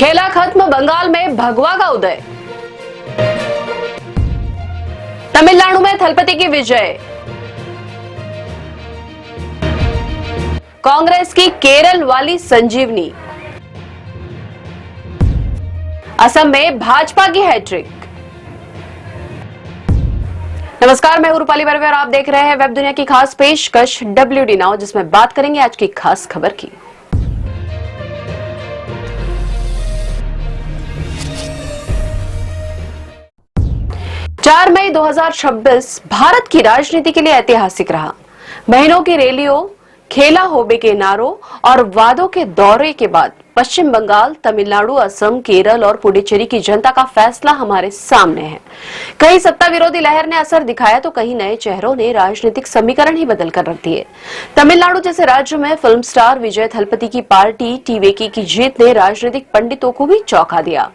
खेला खत्म, बंगाल में भगवा का उदय। तमिलनाडु में थलपति की विजय। कांग्रेस की केरल वाली संजीवनी। असम में भाजपा की हैट्रिक। नमस्कार, मैं रूपाली बर्वे और आप देख रहे हैं वेब दुनिया की खास पेशकश WD नाउ, जिसमें बात करेंगे आज की खास खबर की। 4 मई 2026 भारत की राजनीति के लिए ऐतिहासिक रहा। महीनों की रैलियों, खेला होबे के नारों और वादों के दौरे के बाद पश्चिम बंगाल, तमिलनाडु, असम, केरल और पुडुचेरी की जनता का फैसला हमारे सामने है। कहीं सत्ता विरोधी लहर ने असर दिखाया तो कहीं नए चेहरों ने राजनीतिक समीकरण ही बदल कर रख दिए। तमिलनाडु जैसे राज्य में फिल्म स्टार विजय थलपति की पार्टी टीवीके की जीत ने राजनीतिक पंडितों को भी चौंका दिया।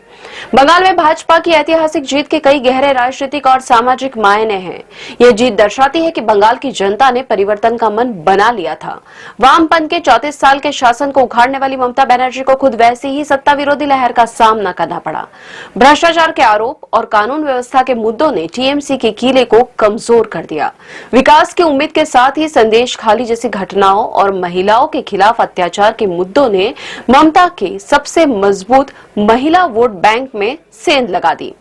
बंगाल में भाजपा की ऐतिहासिक जीत के कई गहरे राजनीतिक और सामाजिक मायने हैं। यह जीत दर्शाती है कि बंगाल की जनता ने परिवर्तन का मन बना लिया था। वामपंथ के 34 साल के शासन को उखाड़ने वाली ममता बनर्जी को खुद वैसी ही सत्ता विरोधी लहर का सामना करना पड़ा। भ्रष्टाचार के आरोप और कानून व्यवस्था के मुद्दों ने टीएमसी के किले को कमजोर कर दिया। विकास की उम्मीद के साथ ही संदेश खाली जैसी घटनाओं और महिलाओं के खिलाफ अत्याचार के मुद्दों ने ममता के सबसे मजबूत महिला वोट बैंक में सेंध लगा दी।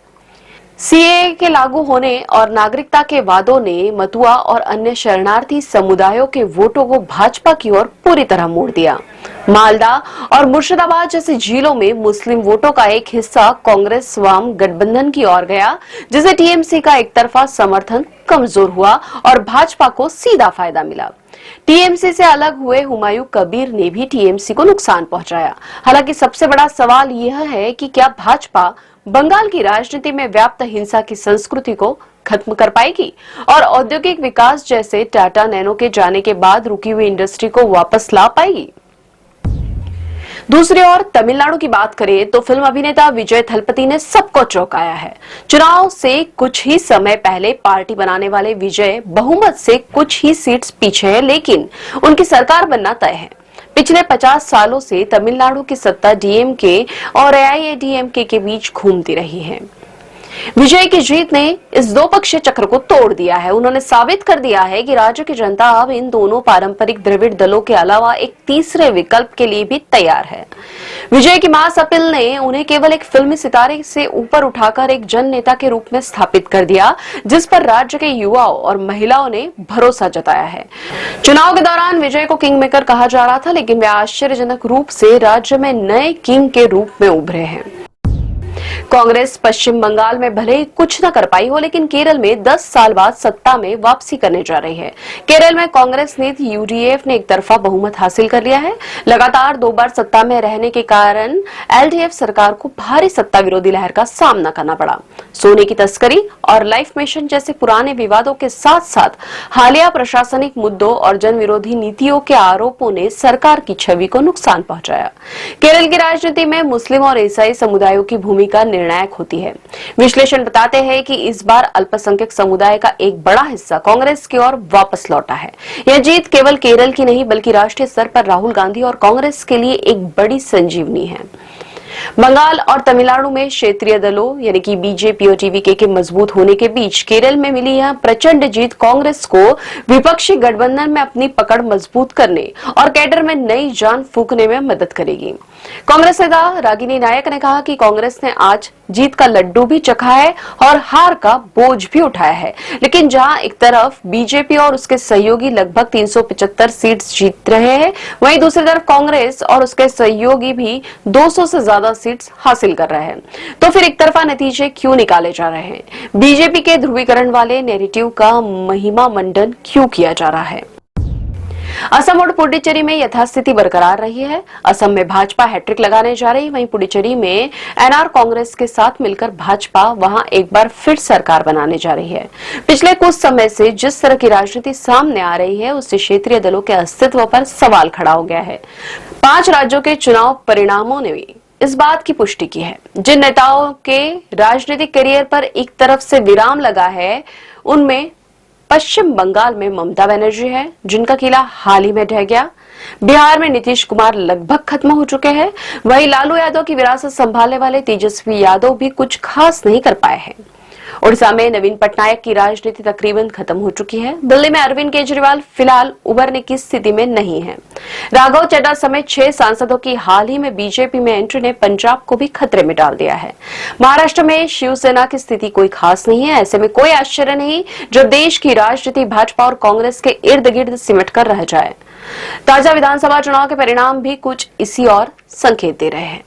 सीएए के लागू होने और नागरिकता के वादों ने मतुआ और अन्य शरणार्थी समुदायों के वोटों को भाजपा की ओर पूरी तरह मोड़ दिया। मालदा और मुर्शिदाबाद जैसी जिलों में मुस्लिम वोटों का एक हिस्सा कांग्रेस वाम गठबंधन की ओर गया, जिसे टीएमसी का एक तरफा समर्थन कमजोर हुआ और भाजपा को सीधा फायदा मिला। टीएमसी से अलग हुए हुमायूं कबीर ने भी टीएमसी को नुकसान पहुंचाया। हालांकि सबसे बड़ा सवाल यह है कि क्या भाजपा बंगाल की राजनीति में व्याप्त हिंसा की संस्कृति को खत्म कर पाएगी और औद्योगिक विकास जैसे टाटा नैनो के जाने के बाद रुकी हुई इंडस्ट्री को वापस ला पाएगी। दूसरी ओर तमिलनाडु की बात करें तो फिल्म अभिनेता विजय थलपति ने सबको चौंकाया है। चुनाव से कुछ ही समय पहले पार्टी बनाने वाले विजय बहुमत से कुछ ही सीट्स पीछे है, लेकिन उनकी सरकार बनना तय है। पिछले 50 सालों से तमिलनाडु की सत्ता डीएमके और एआईएडीएमके के बीच घूमती रही है। विजय की जीत ने इस दो पक्षीय चक्र को तोड़ दिया है। उन्होंने साबित कर दिया है कि राज्य की जनता अब इन दोनों पारंपरिक द्रविड़ दलों के अलावा एक तीसरे विकल्प के लिए भी तैयार है। विजय की मास अपील ने उन्हें केवल एक फिल्मी सितारे से ऊपर उठाकर एक जन नेता के रूप में स्थापित कर दिया, जिस पर राज्य के युवाओं और महिलाओं ने भरोसा जताया है। चुनाव के दौरान विजय को किंग मेकर कहा जा रहा था, लेकिन वे आश्चर्यजनक रूप से राज्य में नए किंग के रूप में उभरे हैं। कांग्रेस पश्चिम बंगाल में भले ही कुछ न कर पाई हो, लेकिन केरल में 10 साल बाद सत्ता में वापसी करने जा रही है। केरल में कांग्रेस नीति यूडीएफ ने एक तरफा बहुमत हासिल कर लिया है। लगातार 2 बार सत्ता में रहने के कारण एलडीएफ सरकार को भारी सत्ता विरोधी लहर का सामना करना पड़ा। सोने की तस्करी और लाइफ मिशन जैसे पुराने विवादों के साथ साथ हालिया प्रशासनिक मुद्दों और जन विरोधी नीतियों के आरोपों ने सरकार की छवि को नुकसान पहुंचाया। केरल की राजनीति में मुस्लिम और ईसाई समुदायों की भूमिका निर्णायक होती है। विश्लेषण बताते हैं कि इस बार अल्पसंख्यक समुदाय का एक बड़ा हिस्सा कांग्रेस की ओर वापस लौटा है। यह जीत केवल केरल की नहीं बल्कि राष्ट्रीय स्तर पर राहुल गांधी और कांग्रेस के लिए एक बड़ी संजीवनी है। बंगाल और तमिलनाडु में क्षेत्रीय दलों यानी कि बीजेपी और टीवीके के मजबूत होने के बीच केरल में मिली यह प्रचंड जीत कांग्रेस को विपक्षी गठबंधन में अपनी पकड़ मजबूत करने और कैडर में नई जान फूंकने में मदद करेगी। कांग्रेस नेता रागिनी नायक ने कहा कि कांग्रेस ने आज जीत का लड्डू भी चखा है और हार का बोझ भी उठाया है, लेकिन जहां एक तरफ बीजेपी और उसके सहयोगी लगभग 375 सीट्स जीत रहे हैं, वहीं दूसरी तरफ कांग्रेस और उसके सहयोगी भी 200 से ज्यादा सीट्स हासिल कर रहे हैं। तो फिर एक तरफा नतीजे क्यों निकाले जा रहे हैं? बीजेपी के ध्रुवीकरण वाले नैरेटिव का महिमा मंडन क्यों किया जा रहा है? असम और पुडुचेरी में यथास्थिति बरकरार रही है। असम में भाजपा हैट्रिक लगाने जा रही, वहीं पुडुचेरी में एनआर कांग्रेस के साथ मिलकर भाजपा वहां एक बार फिर सरकार बनाने जा रही है। पिछले कुछ समय से जिस तरह की राजनीति सामने आ रही है, उससे क्षेत्रीय दलों के अस्तित्व पर सवाल खड़ा हो गया है। 5 राज्यों के चुनाव परिणामों ने भी इस बात की पुष्टि की है। जिन नेताओं के राजनीतिक करियर पर एक तरफ से विराम लगा है, उनमें पश्चिम बंगाल में ममता बनर्जी है, जिनका किला हाल ही में ढह गया। बिहार में नीतीश कुमार लगभग खत्म हो चुके हैं, वहीं लालू यादव की विरासत संभालने वाले तेजस्वी यादव भी कुछ खास नहीं कर पाए हैं। उड़ीसा में नवीन पटनायक की राजनीति तकरीबन खत्म हो चुकी है। दिल्ली में अरविंद केजरीवाल फिलहाल उबरने की स्थिति में नहीं है। राघव चड्ढा समेत 6 सांसदों की हाल ही में बीजेपी में एंट्री ने पंजाब को भी खतरे में डाल दिया है। महाराष्ट्र में शिवसेना की स्थिति कोई खास नहीं है। ऐसे में कोई आश्चर्य नहीं जो देश की राजनीति भाजपा और कांग्रेस के इर्द गिर्द सिमट कर रह जाए। ताजा विधानसभा चुनाव के परिणाम भी कुछ इसी और संकेत दे रहे हैं।